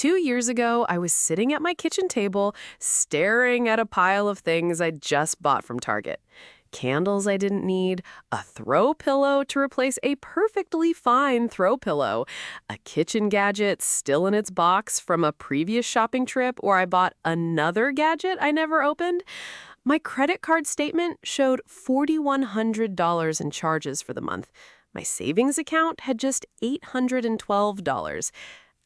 2 years ago, I was sitting at my kitchen table, staring at a pile of things I'd just bought from Target. Candles I didn't need, a throw pillow to replace a perfectly fine throw pillow, a kitchen gadget still in its box from a previous shopping trip where I bought another gadget I never opened. My credit card statement showed $4,100 in charges for the month. My savings account had just $812.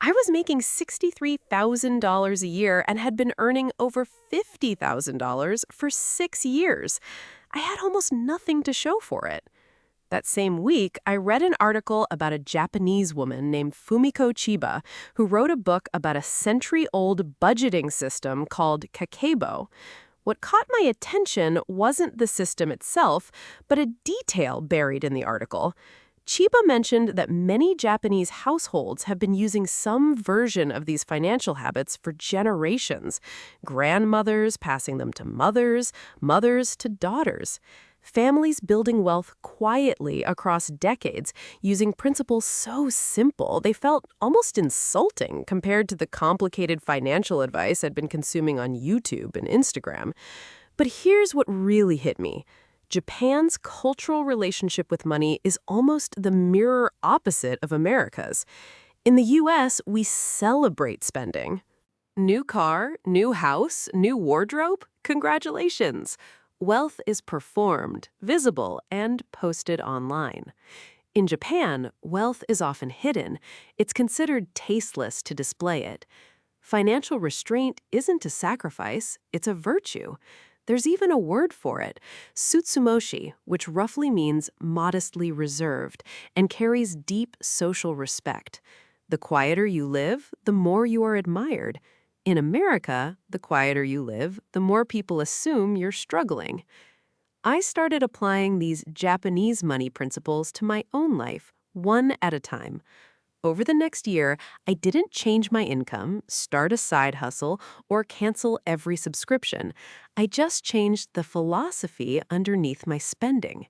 I was making $63,000 a year and had been earning over $50,000 for 6 years. I had almost nothing to show for it. That same week, I read an article about a Japanese woman named Fumiko Chiba who wrote a book about a century-old budgeting system called Kakeibo. What caught my attention wasn't the system itself, but a detail buried in the article. Chiba mentioned that many Japanese households have been using some version of these financial habits for generations. Grandmothers passing them to mothers, mothers to daughters. Families building wealth quietly across decades using principles so simple they felt almost insulting compared to the complicated financial advice I'd been consuming on YouTube and Instagram. But here's what really hit me. Japan's cultural relationship with money is almost the mirror opposite of America's. In the U.S., we celebrate spending. New car, new house, new wardrobe? Congratulations! Wealth is performed, visible, and posted online. In Japan, wealth is often hidden. It's considered tasteless to display it. Financial restraint isn't a sacrifice, it's a virtue. There's even a word for it, Tsutsumashii, which roughly means modestly reserved and carries deep social respect. The quieter you live, the more you are admired. In America, the quieter you live, the more people assume you're struggling. I started applying these Japanese money principles to my own life, one at a time. Over the next year, I didn't change my income, start a side hustle, or cancel every subscription. I just changed the philosophy underneath my spending.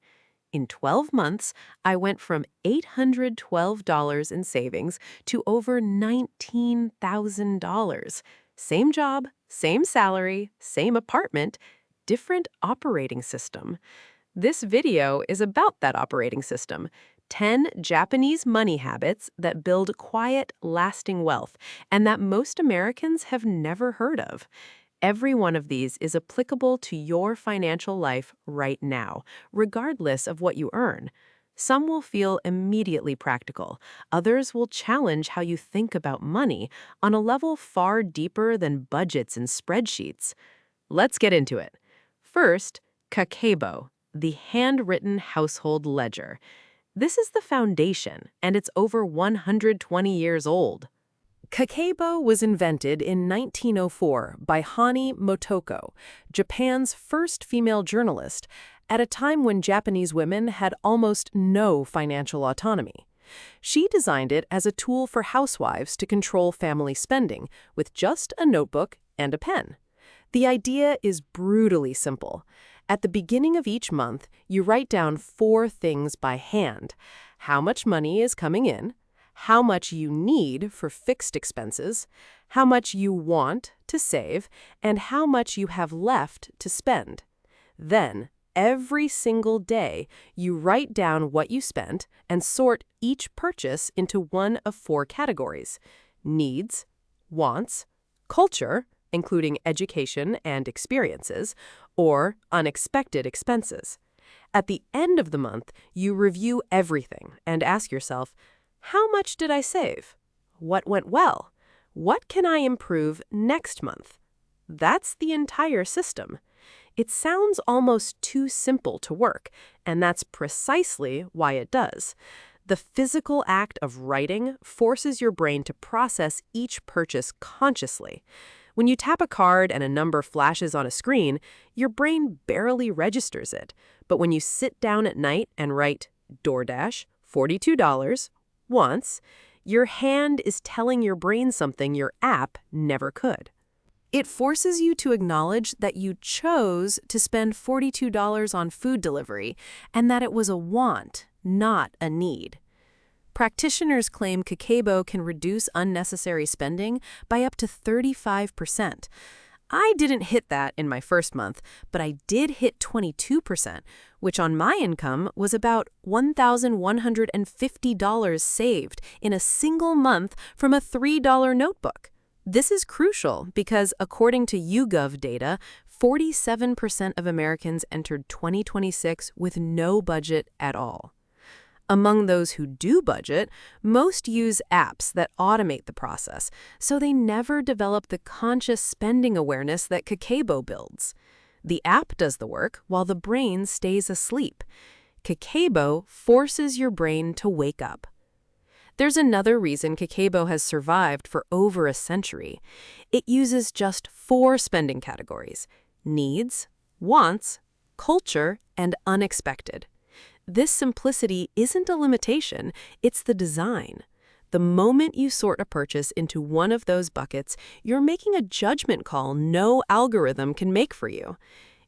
In 12 months, I went from $812 in savings to over $19,000. Same job, same salary, same apartment, different operating system. This video is about that operating system. 10 Japanese money habits that build quiet, lasting wealth, and that most Americans have never heard of. Every one of these is applicable to your financial life right now, regardless of what you earn. Some will feel immediately practical. Others will challenge how you think about money on a level far deeper than budgets and spreadsheets. Let's get into it. First, Kakeibo, the handwritten household ledger. This is the foundation, and it's over 120 years old. Kakeibo was invented in 1904 by Hani Motoko, Japan's first female journalist, at a time when Japanese women had almost no financial autonomy. She designed it as a tool for housewives to control family spending with just a notebook and a pen. The idea is brutally simple. At the beginning of each month, you write down 4 things by hand: how much money is coming in, how much you need for fixed expenses, how much you want to save, and how much you have left to spend. Then, every single day, you write down what you spent and sort each purchase into one of 4 categories: needs, wants, culture, including education and experiences, or unexpected expenses. At the end of the month, you review everything and ask yourself, how much did I save? What went well? What can I improve next month? That's the entire system. It sounds almost too simple to work, and that's precisely why it does. The physical act of writing forces your brain to process each purchase consciously. When you tap a card and a number flashes on a screen, your brain barely registers it. But when you sit down at night and write DoorDash, $42, once, your hand is telling your brain something your app never could. It forces you to acknowledge that you chose to spend $42 on food delivery and that it was a want, not a need. Practitioners claim Kakeibo can reduce unnecessary spending by up to 35%. I didn't hit that in my first month, but I did hit 22%, which on my income was about $1,150 saved in a single month from a $3 notebook. This is crucial because, according to YouGov data, 47% of Americans entered 2026 with no budget at all. Among those who do budget, most use apps that automate the process, so they never develop the conscious spending awareness that Kakeibo builds. The app does the work while the brain stays asleep. Kakeibo forces your brain to wake up. There's another reason Kakeibo has survived for over a century. It uses just 4 spending categories: needs, wants, culture, and unexpected. This simplicity isn't a limitation, it's the design. The moment you sort a purchase into one of those buckets, you're making a judgment call no algorithm can make for you.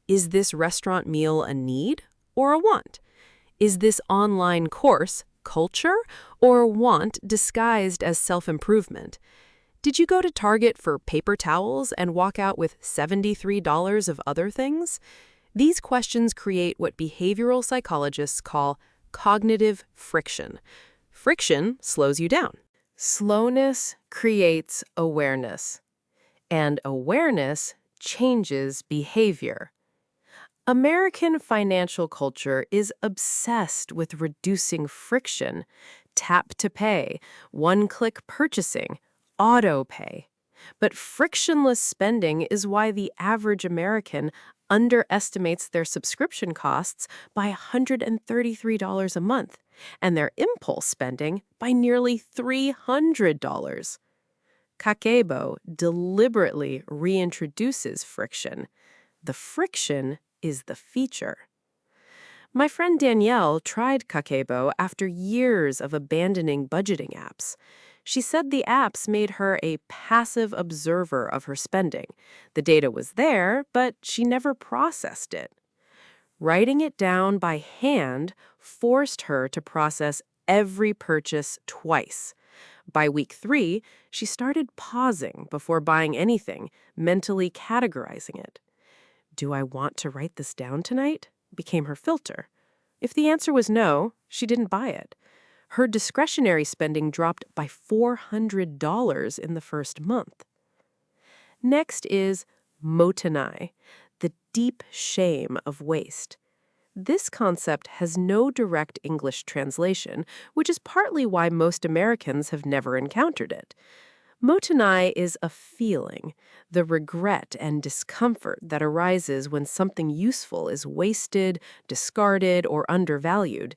Is this restaurant meal a need or a want? Is this online course culture or want disguised as self-improvement? Did you go to Target for paper towels and walk out with $73 of other things? These questions create what behavioral psychologists call cognitive friction. Friction slows you down. Slowness creates awareness, and awareness changes behavior. American financial culture is obsessed with reducing friction, tap to pay, one-click purchasing, auto pay. But frictionless spending is why the average American underestimates their subscription costs by $133 a month, and their impulse spending by nearly $300. Kakeibo deliberately reintroduces friction. The friction is the feature. My friend Danielle tried Kakeibo after years of abandoning budgeting apps. She said the apps made her a passive observer of her spending. The data was there, but she never processed it. Writing it down by hand forced her to process every purchase twice. By week 3, she started pausing before buying anything, mentally categorizing it. Do I want to write this down tonight? Became her filter. If the answer was no, she didn't buy it. Her discretionary spending dropped by $400 in the first month. Next is Mottainai, the deep shame of waste. This concept has no direct English translation, which is partly why most Americans have never encountered it. Mottainai is a feeling, the regret and discomfort that arises when something useful is wasted, discarded, or undervalued.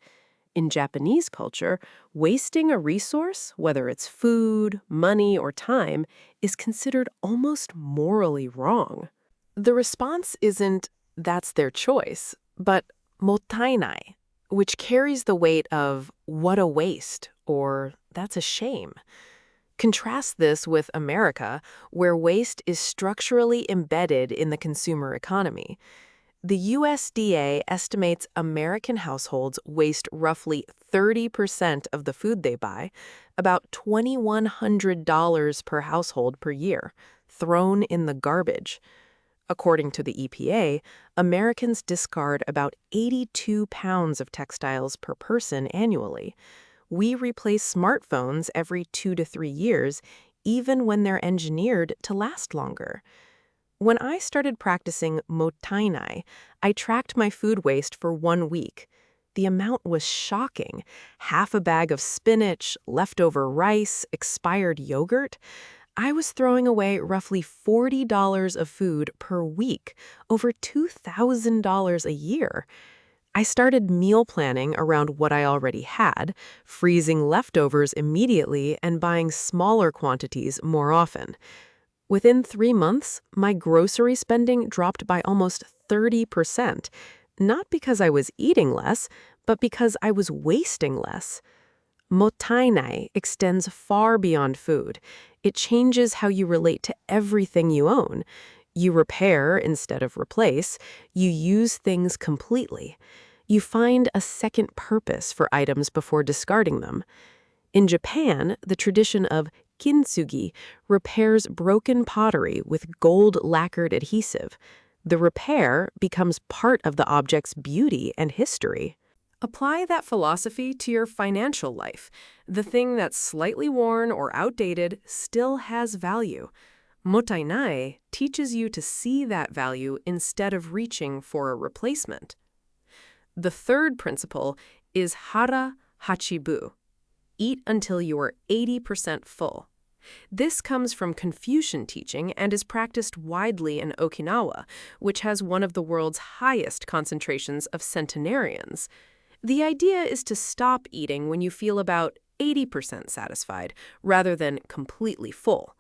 In Japanese culture, wasting a resource, whether it's food, money, or time, is considered almost morally wrong. The response isn't, "that's their choice," but Mottainai, which carries the weight of, "what a waste," or "that's a shame." Contrast this with America, where waste is structurally embedded in the consumer economy. The USDA estimates American households waste roughly 30% of the food they buy, about $2,100 per household per year, thrown in the garbage. According to the EPA, Americans discard about 82 pounds of textiles per person annually. We replace smartphones every 2 to 3 years, even when they're engineered to last longer. When I started practicing Mottainai, I tracked my food waste for 1 week. The amount was shocking. Half a bag of spinach, leftover rice, expired yogurt. I was throwing away roughly $40 of food per week, over $2,000 a year. I started meal planning around what I already had, freezing leftovers immediately and buying smaller quantities more often. Within 3 months, my grocery spending dropped by almost 30%, not because I was eating less, but because I was wasting less. Mottainai extends far beyond food. It changes how you relate to everything you own. You repair instead of replace. You use things completely. You find a second purpose for items before discarding them. In Japan, the tradition of kintsugi repairs broken pottery with gold lacquered adhesive. The repair becomes part of the object's beauty and history. Apply that philosophy to your financial life. The thing that's slightly worn or outdated still has value. Mottainai teaches you to see that value instead of reaching for a replacement. The third principle is Hara Hachi Bu. Eat until you are 80% full. This comes from Confucian teaching and is practiced widely in Okinawa, which has one of the world's highest concentrations of centenarians. The idea is to stop eating when you feel about 80% satisfied, rather than completely full.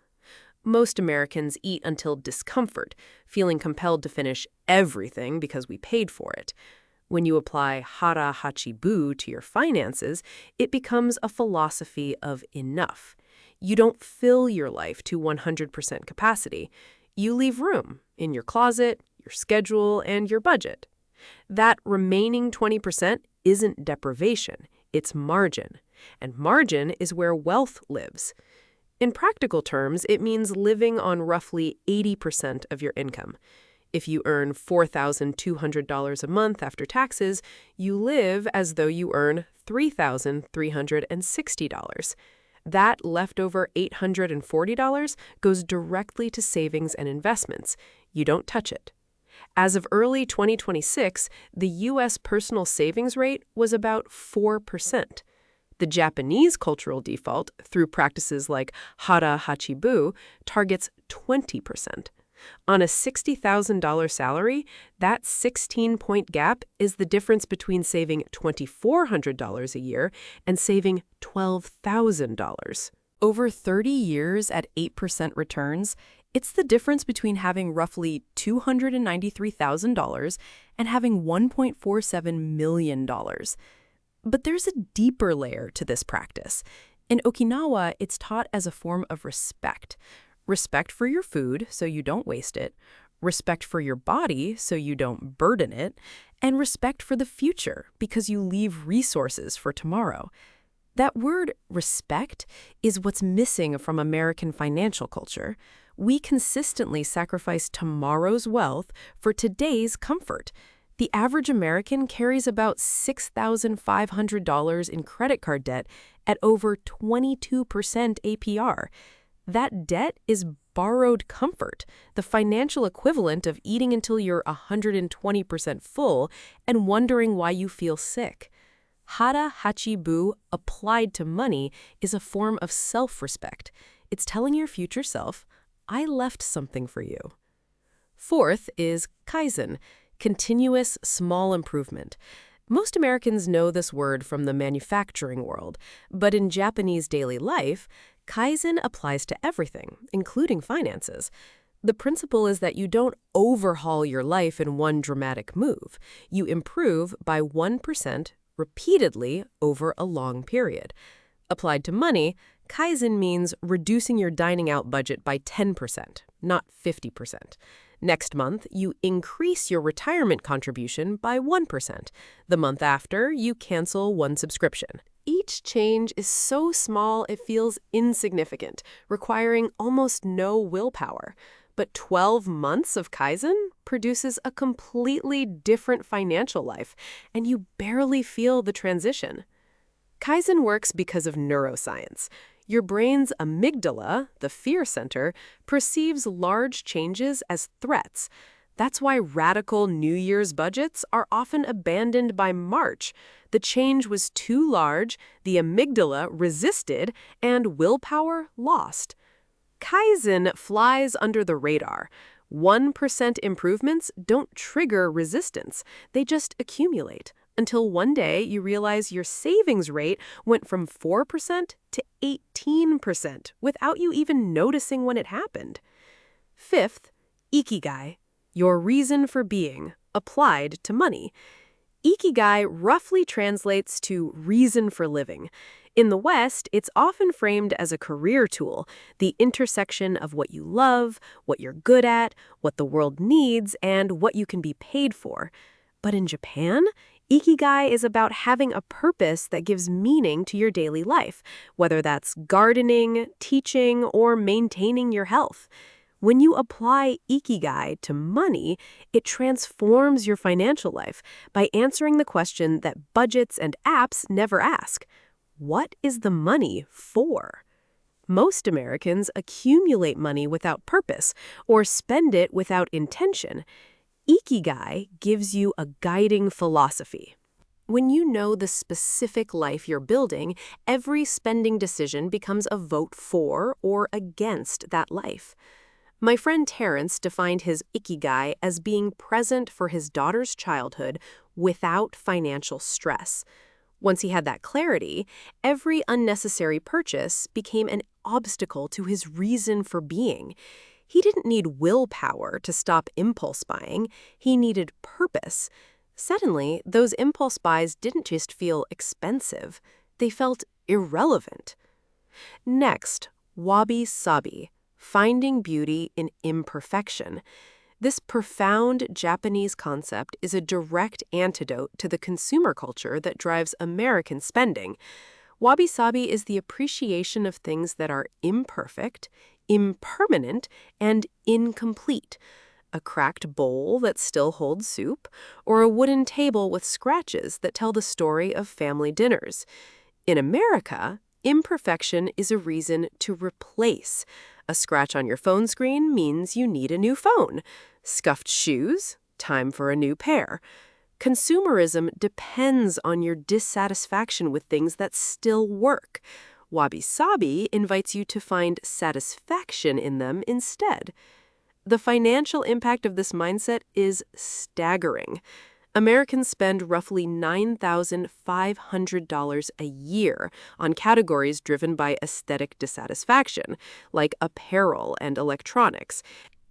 Most Americans eat until discomfort, feeling compelled to finish everything because we paid for it. When you apply Hara Hachi Bu to your finances, it becomes a philosophy of enough. You don't fill your life to 100% capacity. You leave room in your closet, your schedule, and your budget. That remaining 20% isn't deprivation, it's margin. And margin is where wealth lives. In practical terms, it means living on roughly 80% of your income. If you earn $4,200 a month after taxes, you live as though you earn $3,360. That leftover $840 goes directly to savings and investments. You don't touch it. As of early 2026, the U.S. personal savings rate was about 4%. The Japanese cultural default, through practices like Hara Hachi Bu, targets 20%. On a $60,000 salary, that 16-point gap is the difference between saving $2,400 a year and saving $12,000. Over 30 years at 8% returns, it's the difference between having roughly $293,000 and having $1.47 million. But there's a deeper layer to this practice. In Okinawa, it's taught as a form of respect. Respect for your food so you don't waste it, respect for your body so you don't burden it, and respect for the future because you leave resources for tomorrow. That word, respect, is what's missing from American financial culture. We consistently sacrifice tomorrow's wealth for today's comfort. The average American carries about $6,500 in credit card debt at over 22% APR. That debt is borrowed comfort, the financial equivalent of eating until you're 120% full and wondering why you feel sick. Hara Hachi Bu applied to money is a form of self-respect. It's telling your future self, I left something for you. Fourth is Kaizen, continuous small improvement. Most Americans know this word from the manufacturing world, but in Japanese daily life, Kaizen applies to everything, including finances. The principle is that you don't overhaul your life in one dramatic move. You improve by 1% repeatedly over a long period. Applied to money, Kaizen means reducing your dining out budget by 10%, not 50%. Next month, you increase your retirement contribution by 1%. The month after, you cancel one subscription. Each change is so small it feels insignificant, requiring almost no willpower. But 12 months of Kaizen produces a completely different financial life, and you barely feel the transition. Kaizen works because of neuroscience. Your brain's amygdala, the fear center, perceives large changes as threats. That's why radical New Year's budgets are often abandoned by March. The change was too large, the amygdala resisted, and willpower lost. Kaizen flies under the radar. 1% improvements don't trigger resistance. They just accumulate until one day you realize your savings rate went from 4% to 18% without you even noticing when it happened. Fifth, Ikigai, your reason for being, applied to money. Ikigai roughly translates to reason for living. In the West, it's often framed as a career tool, the intersection of what you love, what you're good at, what the world needs, and what you can be paid for. But in Japan, Ikigai is about having a purpose that gives meaning to your daily life, whether that's gardening, teaching, or maintaining your health. When you apply Ikigai to money, it transforms your financial life by answering the question that budgets and apps never ask. What is the money for? Most Americans accumulate money without purpose or spend it without intention. Ikigai gives you a guiding philosophy. When you know the specific life you're building, every spending decision becomes a vote for or against that life. My friend Terrence defined his Ikigai as being present for his daughter's childhood without financial stress. Once he had that clarity, every unnecessary purchase became an obstacle to his reason for being. He didn't need willpower to stop impulse buying. He needed purpose. Suddenly, those impulse buys didn't just feel expensive. They felt irrelevant. Next, Wabi-Sabi, finding beauty in imperfection. This profound Japanese concept is a direct antidote to the consumer culture that drives American spending. Wabi-Sabi is the appreciation of things that are imperfect, impermanent, and incomplete. A cracked bowl that still holds soup, or a wooden table with scratches that tell the story of family dinners. In America, imperfection is a reason to replace. A scratch on your phone screen means you need a new phone. Scuffed shoes? Time for a new pair. Consumerism depends on your dissatisfaction with things that still work. Wabi-Sabi invites you to find satisfaction in them instead. The financial impact of this mindset is staggering. Americans spend roughly $9,500 a year on categories driven by aesthetic dissatisfaction, like apparel and electronics.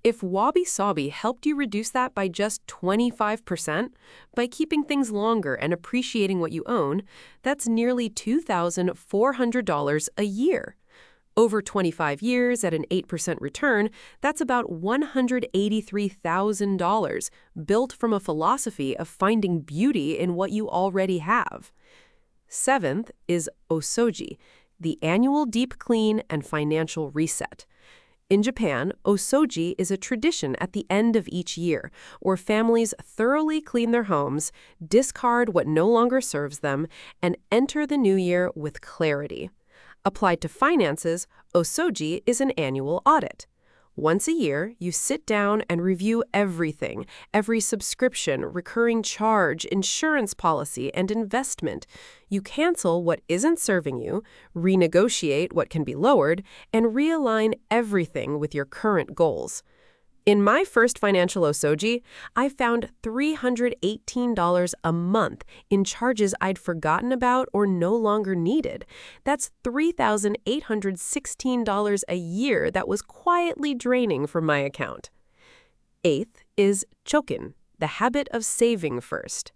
If Wabi-Sabi helped you reduce that by just 25%, by keeping things longer and appreciating what you own, that's nearly $2,400 a year. Over 25 years at an 8% return, that's about $183,000, built from a philosophy of finding beauty in what you already have. Seventh is Osoji, the annual deep clean and financial reset. In Japan, Osoji is a tradition at the end of each year, where families thoroughly clean their homes, discard what no longer serves them, and enter the new year with clarity. Applied to finances, Osoji is an annual audit. Once a year, you sit down and review everything, every subscription, recurring charge, insurance policy, and investment. You cancel what isn't serving you, renegotiate what can be lowered, and realign everything with your current goals. In my first financial Osoji, I found $318 a month in charges I'd forgotten about or no longer needed. That's $3,816 a year that was quietly draining from my account. Eighth is Chokin, the habit of saving first.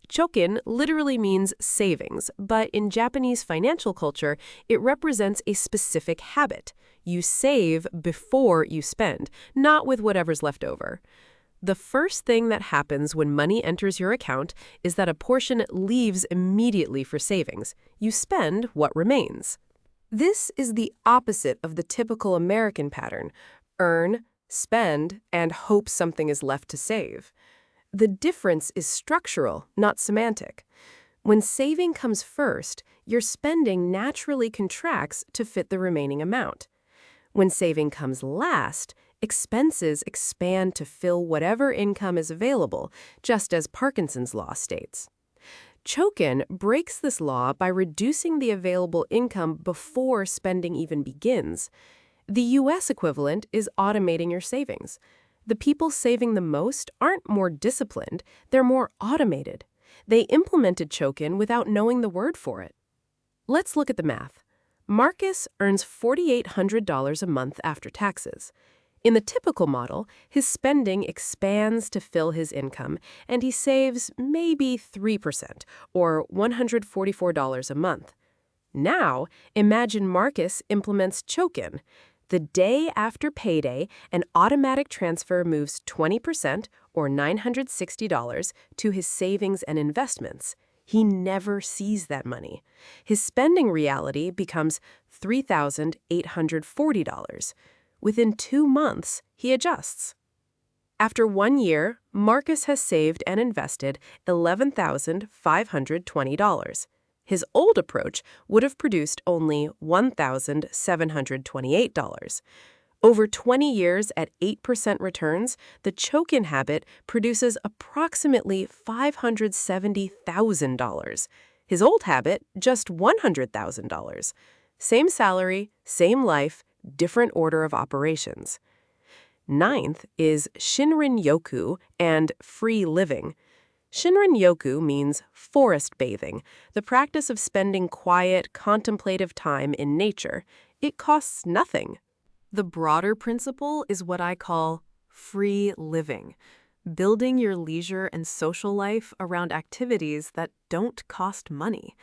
Chokin literally means savings, but in Japanese financial culture, it represents a specific habit. You save before you spend, not with whatever's left over. The first thing that happens when money enters your account is that a portion leaves immediately for savings. You spend what remains. This is the opposite of the typical American pattern: earn, spend, and hope something is left to save. The difference is structural, not semantic. When saving comes first, your spending naturally contracts to fit the remaining amount. When saving comes last, expenses expand to fill whatever income is available, just as Parkinson's law states. Chokin breaks this law by reducing the available income before spending even begins. The U.S. equivalent is automating your savings. The people saving the most aren't more disciplined, they're more automated. They implemented Chokin without knowing the word for it. Let's look at the math. Marcus earns $4,800 a month after taxes. In the typical model, his spending expands to fill his income, and he saves maybe 3%, or $144 a month. Now, imagine Marcus implements Chokin. The day after payday, an automatic transfer moves 20%, or $960, to his savings and investments. He never sees that money. His spending reality becomes $3,840. Within 2 months, he adjusts. After 1 year, Marcus has saved and invested $11,520. His old approach would have produced only $1,728. Over 20 years at 8% returns, the Chokin habit produces approximately $570,000. His old habit, just $100,000. Same salary, same life, different order of operations. Ninth is Shinrin-yoku and free living. Shinrin-yoku means forest bathing, the practice of spending quiet, contemplative time in nature. It costs nothing. The broader principle is what I call free living, building your leisure and social life around activities that don't cost money.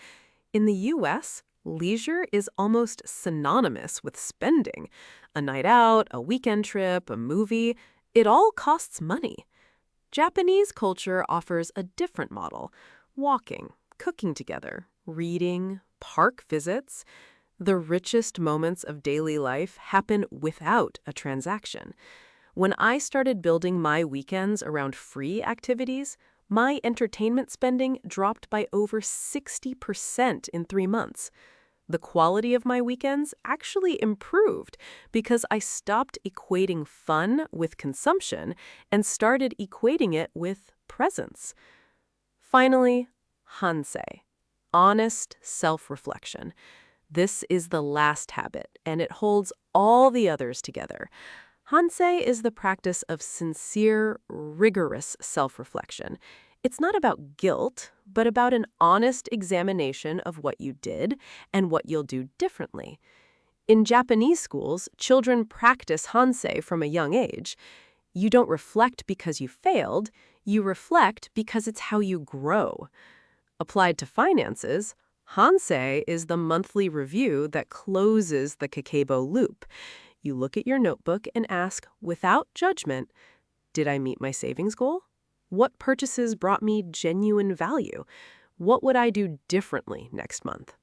In the U.S., leisure is almost synonymous with spending. A night out, a weekend trip, a movie, it all costs money. Japanese culture offers a different model: walking, cooking together, reading, park visits. The richest moments of daily life happen without a transaction. When I started building my weekends around free activities, my entertainment spending dropped by over 60% in 3 months. The quality of my weekends actually improved because I stopped equating fun with consumption and started equating it with presence. Finally, Hansei, honest self-reflection. This is the last habit, and it holds all the others together. Hansei is the practice of sincere, rigorous self-reflection. It's not about guilt, but about an honest examination of what you did and what you'll do differently. In Japanese schools, children practice Hansei from a young age. You don't reflect because you failed, you reflect because it's how you grow. Applied to finances, Hansei is the monthly review that closes the Kakeibo loop. You look at your notebook and ask, without judgment, did I meet my savings goal? What purchases brought me genuine value? What would I do differently next month?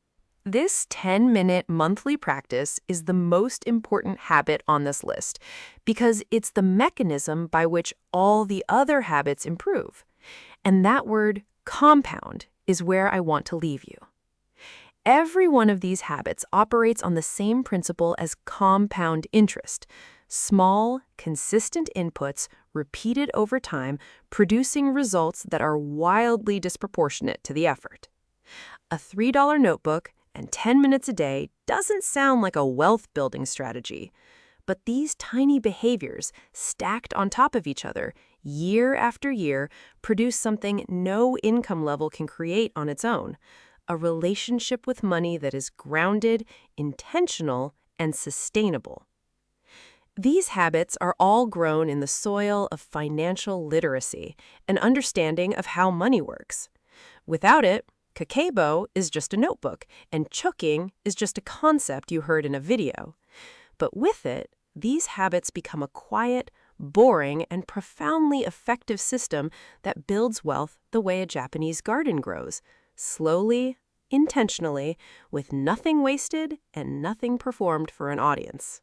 This 10-minute monthly practice is the most important habit on this list because it's the mechanism by which all the other habits improve. And that word, compound, is where I want to leave you. Every one of these habits operates on the same principle as compound interest: small, consistent inputs repeated over time, producing results that are wildly disproportionate to the effort. A $3 notebook and 10 minutes a day doesn't sound like a wealth-building strategy, but these tiny behaviors, stacked on top of each other, year after year, produce something no income level can create on its own: a relationship with money that is grounded, intentional, and sustainable. These habits are all grown in the soil of financial literacy, an understanding of how money works. Without it, Kakeibo is just a notebook, and Chokin is just a concept you heard in a video. But with it, these habits become a quiet, boring, and profoundly effective system that builds wealth the way a Japanese garden grows: slowly, intentionally, with nothing wasted and nothing performed for an audience.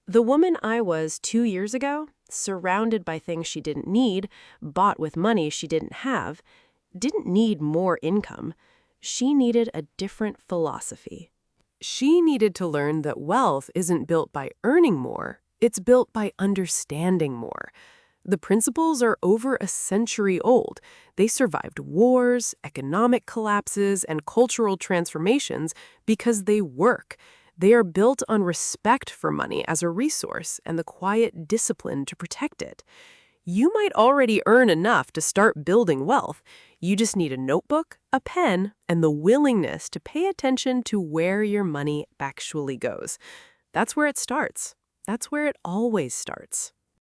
The woman I was 2 years ago, surrounded by things she didn't need, bought with money she didn't have, didn't need more income. She needed a different philosophy. She needed to learn that wealth isn't built by earning more, it's built by understanding more. The principles are over a century old. They survived wars, economic collapses, and cultural transformations because they work. They are built on respect for money as a resource and the quiet discipline to protect it. You might already earn enough to start building wealth. You just need a notebook, a pen, and the willingness to pay attention to where your money actually goes. That's where it starts. That's where it always starts.